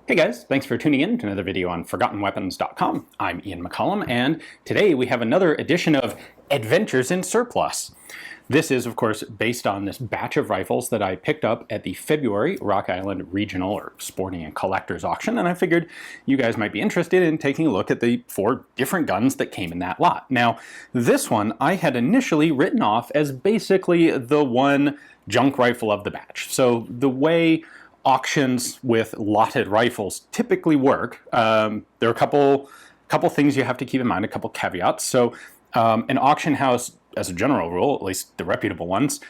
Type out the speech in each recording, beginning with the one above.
Hey guys, thanks for tuning in to another video on ForgottenWeapons.com. I'm Ian McCollum, and today we have another edition of Adventures in Surplus. This is, of course, based on this batch of rifles that I picked up at the February Rock Island Regional or Sporting and Collectors Auction, and I figured you guys might be interested in taking a look at the 4 different guns that came in that lot. Now, this one I had initially written off as basically the one junk rifle of the batch. So the way auctions with lotted rifles typically work, there are a couple things you have to keep in mind, a couple caveats. So an auction house, as a general rule, at least the reputable ones,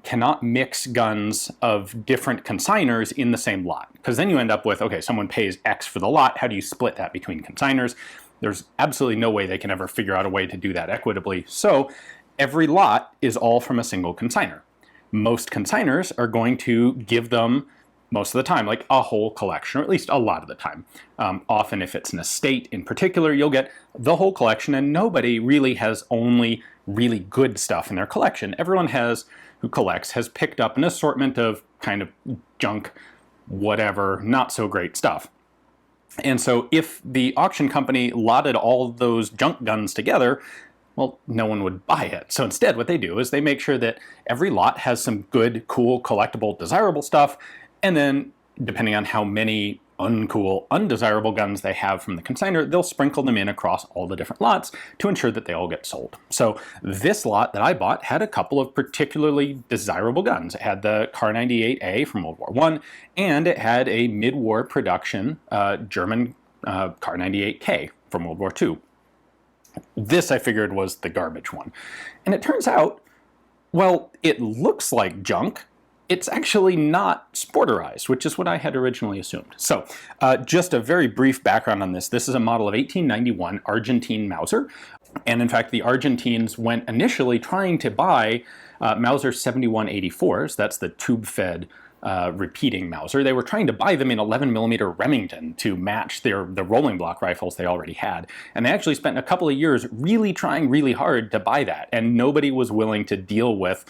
cannot mix guns of different consigners in the same lot, because then you end up with, okay, someone pays X for the lot, how do you split that between consigners? There's absolutely no way they can ever figure out a way to do that equitably. So every lot is all from a single consignor. Most consigners are going to give them, most of the time, like a whole collection, or at least a lot of the time. Often if it's an estate in particular, you'll get the whole collection, and nobody really has only really good stuff in their collection. Everyone who collects has picked up an assortment of kind of junk, whatever, not so great stuff. And so if the auction company lotted all those junk guns together, well, no one would buy it. So instead what they do is they make sure that every lot has some good, cool, collectible, desirable stuff, and then, depending on how many uncool, undesirable guns they have from the consignor, they'll sprinkle them in across all the different lots to ensure that they all get sold. So this lot that I bought had a couple of particularly desirable guns. It had the Kar 98A from World War I, and it had a mid-war production German Kar 98K from World War II. This, I figured, was the garbage one. And it turns out, well, it looks like junk. It's actually not sporterized, which is what I had originally assumed. So just a very brief background on this. This is a model of 1891 Argentine Mauser. And in fact, the Argentines went initially trying to buy Mauser 7184s. That's the tube-fed repeating Mauser. They were trying to buy them in 11mm Remington to match the rolling block rifles they already had. And they actually spent a couple of years really trying really hard to buy that. And nobody was willing to deal with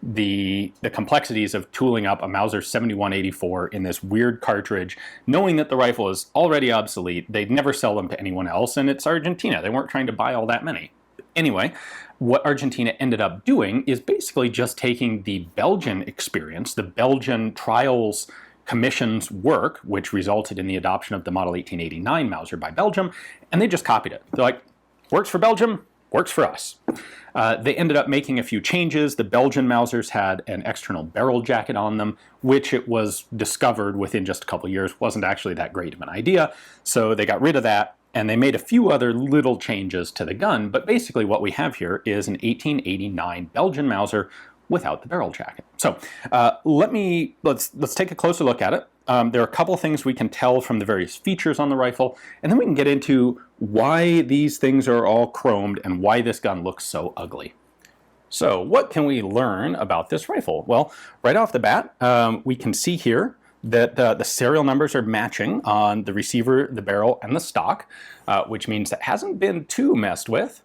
the complexities of tooling up a Mauser 7184 in this weird cartridge, knowing that the rifle is already obsolete. They'd never sell them to anyone else, and it's Argentina. They weren't trying to buy all that many. Anyway, what Argentina ended up doing is basically just taking the Belgian experience, the Belgian trials commission's work, which resulted in the adoption of the model 1889 Mauser by Belgium, and they just copied it. They're like, works for Belgium, works for us. They ended up making a few changes. The Belgian Mausers had an external barrel jacket on them, which it was discovered within just a couple of years wasn't actually that great of an idea. So they got rid of that, and they made a few other little changes to the gun. But basically what we have here is an 1889 Belgian Mauser without the barrel jacket. So let's take a closer look at it. There are a couple things we can tell from the various features on the rifle, and then we can get into why these things are all chromed and why this gun looks so ugly. So what can we learn about this rifle? Well, right off the bat, we can see here that the serial numbers are matching on the receiver, the barrel, and the stock, which means it hasn't been too messed with.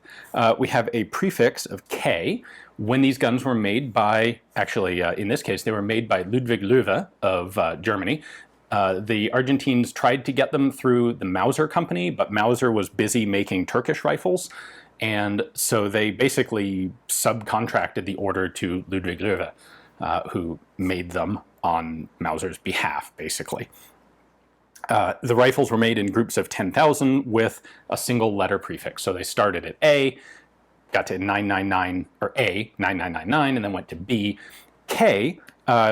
We have a prefix of K. When these guns were made by, actually in this case, they were made by Ludwig Löwe of Germany. The Argentines tried to get them through the Mauser company, but Mauser was busy making Turkish rifles, and so they basically subcontracted the order to Ludwig Löwe, who made them on Mauser's behalf, basically. The rifles were made in groups of 10,000 with a single letter prefix. So they started at A, got to 999, or A, 9999, and then went to B. K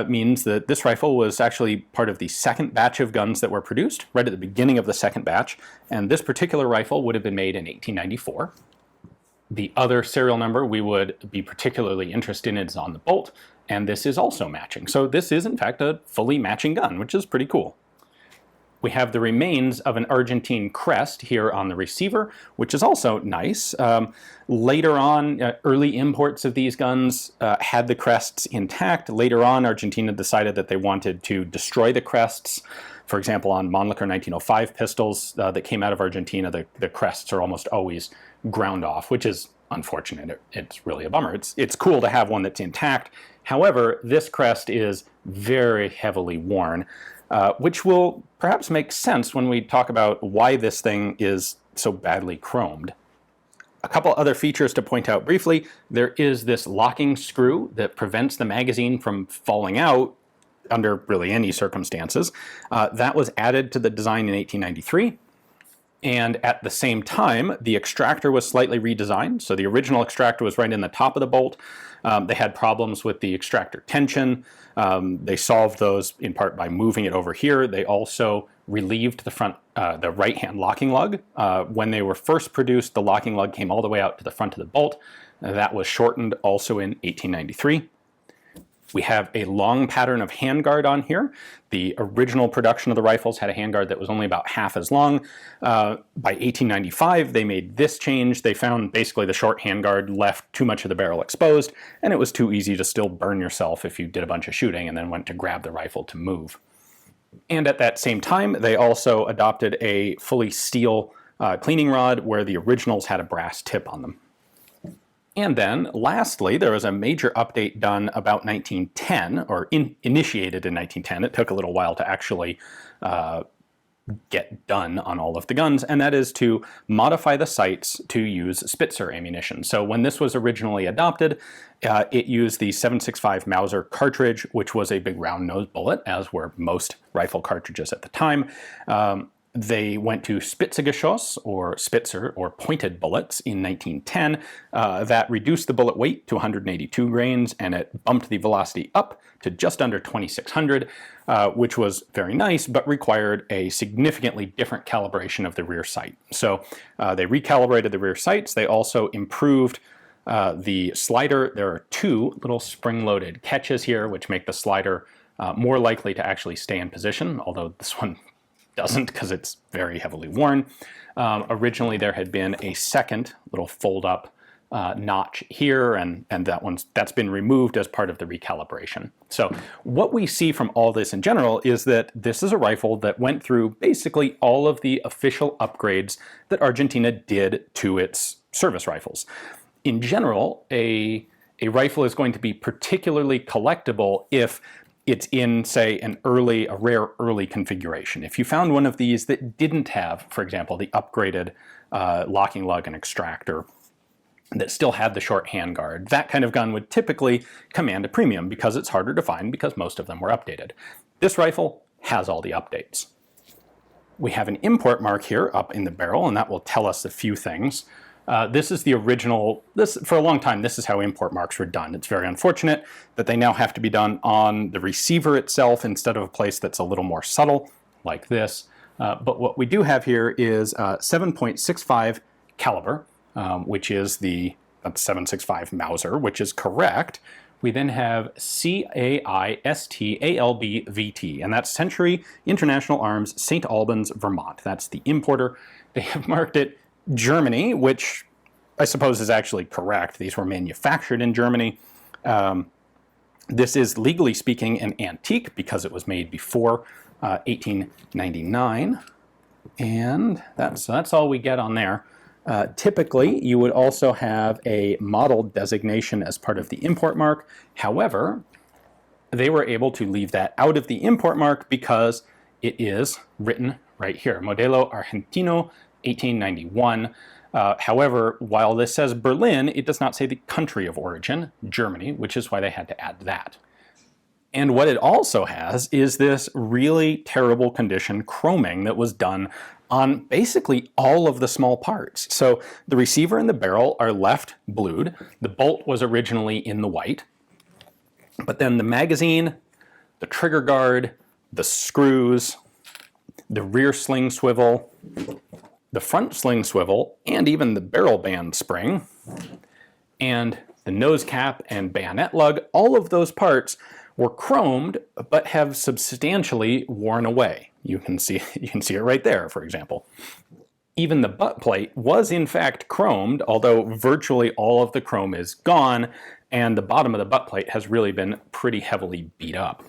means that this rifle was actually part of the second batch of guns that were produced, right at the beginning of the second batch, and this particular rifle would have been made in 1894. The other serial number we would be particularly interested in is on the bolt, and this is also matching. So this is, in fact, a fully matching gun, which is pretty cool. We have the remains of an Argentine crest here on the receiver, which is also nice. Later on, early imports of these guns had the crests intact. Later on, Argentina decided that they wanted to destroy the crests. For example, on Mannlicher 1905 pistols that came out of Argentina, the crests are almost always ground off, which is unfortunate. It's really a bummer. It's cool to have one that's intact. However, this crest is very heavily worn, which will perhaps make sense when we talk about why this thing is so badly chromed. A couple other features to point out briefly. There is this locking screw that prevents the magazine from falling out under really any circumstances. That was added to the design in 1893. And at the same time, the extractor was slightly redesigned. So the original extractor was right in the top of the bolt. They had problems with the extractor tension. They solved those in part by moving it over here. They also relieved the right-hand locking lug. When they were first produced, the locking lug came all the way out to the front of the bolt. That was shortened also in 1893. We have a long pattern of handguard on here. The original production of the rifles had a handguard that was only about half as long. By 1895, they made this change. They found basically the short handguard left too much of the barrel exposed, and it was too easy to still burn yourself if you did a bunch of shooting and then went to grab the rifle to move. And at that same time, they also adopted a fully steel cleaning rod where the originals had a brass tip on them. And then, lastly, there was a major update done about 1910, or initiated in 1910. It took a little while to actually get done on all of the guns, and that is to modify the sights to use Spitzer ammunition. So when this was originally adopted, it used the 7.65 Mauser cartridge, which was a big round-nosed bullet, as were most rifle cartridges at the time. They went to Spitzgeschoss, or Spitzer, or pointed bullets in 1910. That reduced the bullet weight to 182 grains, and it bumped the velocity up to just under 2,600, which was very nice, but required a significantly different calibration of the rear sight. So they recalibrated the rear sights. They also improved the slider. There are two little spring-loaded catches here, which make the slider more likely to actually stay in position, although this one doesn't because it's very heavily worn. Originally there had been a second little fold-up notch here, and that's been removed as part of the recalibration. So what we see from all this in general is that this is a rifle that went through basically all of the official upgrades that Argentina did to its service rifles. In general, a rifle is going to be particularly collectible if it's in, say, a rare early configuration. If you found one of these that didn't have, for example, the upgraded locking lug and extractor, that still had the short handguard, that kind of gun would typically command a premium because it's harder to find because most of them were updated. This rifle has all the updates. We have an import mark here up in the barrel, and that will tell us a few things. This is the original, for a long time, this is how import marks were done. It's very unfortunate that they now have to be done on the receiver itself instead of a place that's a little more subtle, like this. But what we do have here is 7.65 caliber, which is the 7.65 Mauser, which is correct. We then have CAISTALB-VT, and that's Century International Arms, St. Albans, Vermont. That's the importer. They have marked it Germany, which I suppose is actually correct. These were manufactured in Germany. This is, legally speaking, an antique because it was made before 1899. And that's all we get on there. Typically, you would also have a model designation as part of the import mark. However, they were able to leave that out of the import mark because it is written right here, Modelo Argentino 1891. However, while this says Berlin, it does not say the country of origin, Germany, which is why they had to add that. And what it also has is this really terrible condition chroming that was done on basically all of the small parts. So the receiver and the barrel are left blued. The bolt was originally in the white. But then the magazine, the trigger guard, the screws, the rear sling swivel, the front sling swivel, and even the barrel band spring, and the nose cap and bayonet lug, all of those parts were chromed but have substantially worn away. You can see it right there, for example. Even the butt plate was in fact chromed, although virtually all of the chrome is gone, and the bottom of the butt plate has really been pretty heavily beat up.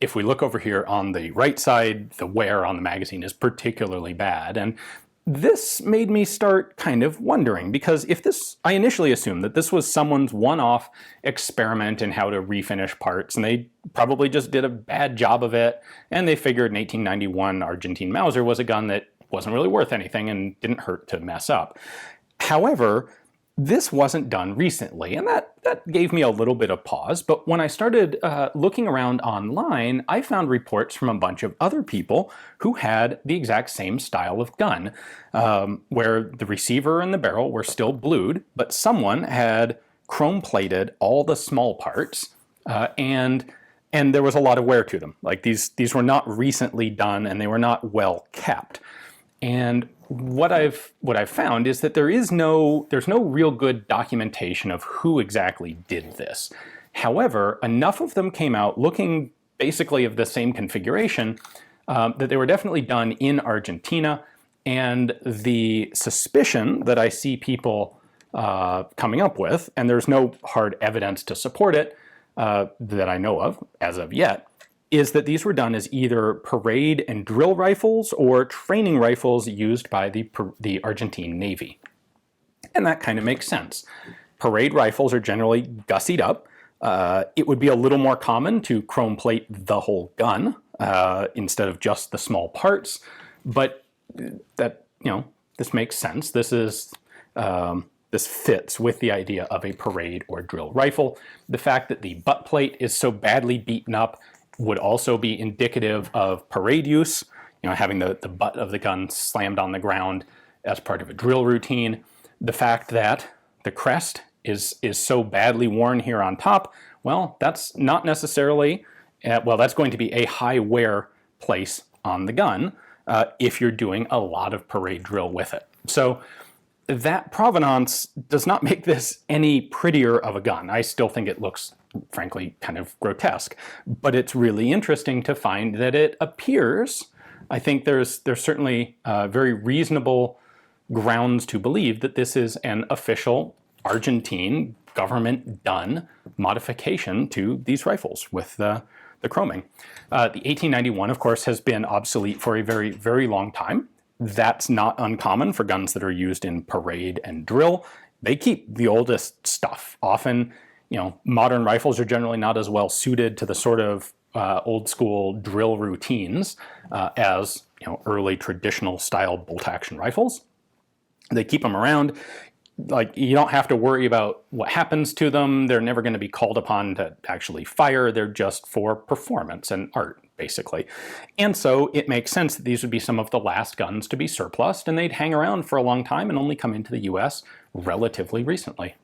If we look over here on the right side, the wear on the magazine is particularly bad, and this made me start kind of wondering, because I initially assumed that this was someone's one-off experiment in how to refinish parts, and they probably just did a bad job of it, and they figured an 1891 Argentine Mauser was a gun that wasn't really worth anything and didn't hurt to mess up. However, this wasn't done recently, and that gave me a little bit of pause. But when I started looking around online, I found reports from a bunch of other people who had the exact same style of gun, where the receiver and the barrel were still blued, but someone had chrome-plated all the small parts, and there was a lot of wear to them. Like these were not recently done, and they were not well kept. And what I've found is that there's no real good documentation of who exactly did this. However, enough of them came out looking basically of the same configuration that they were definitely done in Argentina. And the suspicion that I see people coming up with, and there's no hard evidence to support it that I know of as of yet, is that these were done as either parade and drill rifles or training rifles used by the Argentine Navy. And that kind of makes sense. Parade rifles are generally gussied up. It would be a little more common to chrome plate the whole gun instead of just the small parts, but that, this makes sense. This fits with the idea of a parade or drill rifle. The fact that the butt plate is so badly beaten up would also be indicative of parade use, having the butt of the gun slammed on the ground as part of a drill routine. The fact that the crest is so badly worn here on top, well, that's not necessarily, that's going to be a high wear place on the gun if you're doing a lot of parade drill with it. So that provenance does not make this any prettier of a gun. I still think it looks, frankly, kind of grotesque, but it's really interesting to find that it appears, I think there's certainly very reasonable grounds to believe that this is an official Argentine government-done modification to these rifles with the chroming. The 1891, of course, has been obsolete for a very, very long time. That's not uncommon for guns that are used in parade and drill. They keep the oldest stuff. Often, modern rifles are generally not as well suited to the sort of old school drill routines as early traditional style bolt action rifles. They keep them around. Like, you don't have to worry about what happens to them. They're never going to be called upon to actually fire. They're just for performance and art, basically. And so it makes sense that these would be some of the last guns to be surplused, and they'd hang around for a long time and only come into the US relatively recently.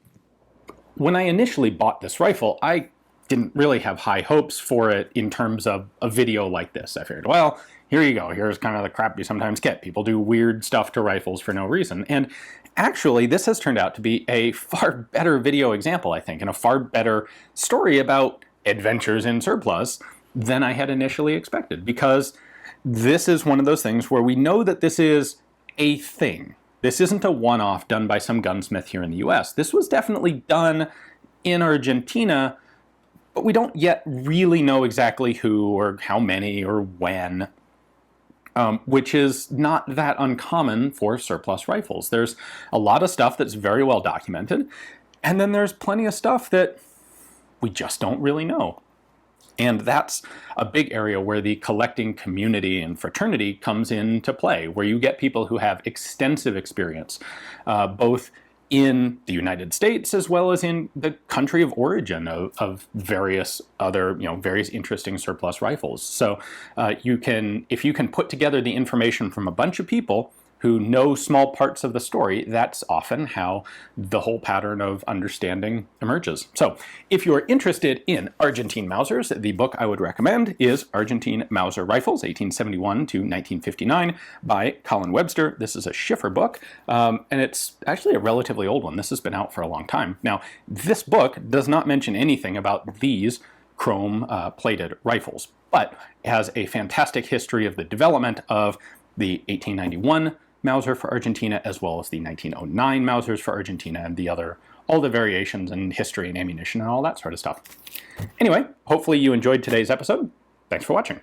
When I initially bought this rifle, I didn't really have high hopes for it in terms of a video like this. I figured, well, here you go. Here's kind of the crap you sometimes get. People do weird stuff to rifles for no reason. And actually, this has turned out to be a far better video example, I think, and a far better story about adventures in surplus than I had initially expected, because this is one of those things where we know that this is a thing. This isn't a one-off done by some gunsmith here in the US. This was definitely done in Argentina, but we don't yet really know exactly who or how many or when, which is not that uncommon for surplus rifles. There's a lot of stuff that's very well documented, and then there's plenty of stuff that we just don't really know. And that's a big area where the collecting community and fraternity comes into play, where you get people who have extensive experience, both in the United States as well as in the country of origin of various other, various interesting surplus rifles. So if you can put together the information from a bunch of people who know small parts of the story, that's often how the whole pattern of understanding emerges. So if you're interested in Argentine Mausers, the book I would recommend is Argentine Mauser Rifles, 1871 to 1959 by Colin Webster. This is a Schiffer book, and it's actually a relatively old one. This has been out for a long time. Now, this book does not mention anything about these chrome-plated rifles, but has a fantastic history of the development of the 1891 Mauser for Argentina, as well as the 1909 Mausers for Argentina, and all the variations in history and ammunition and all that sort of stuff. Anyway, hopefully you enjoyed today's episode. Thanks for watching.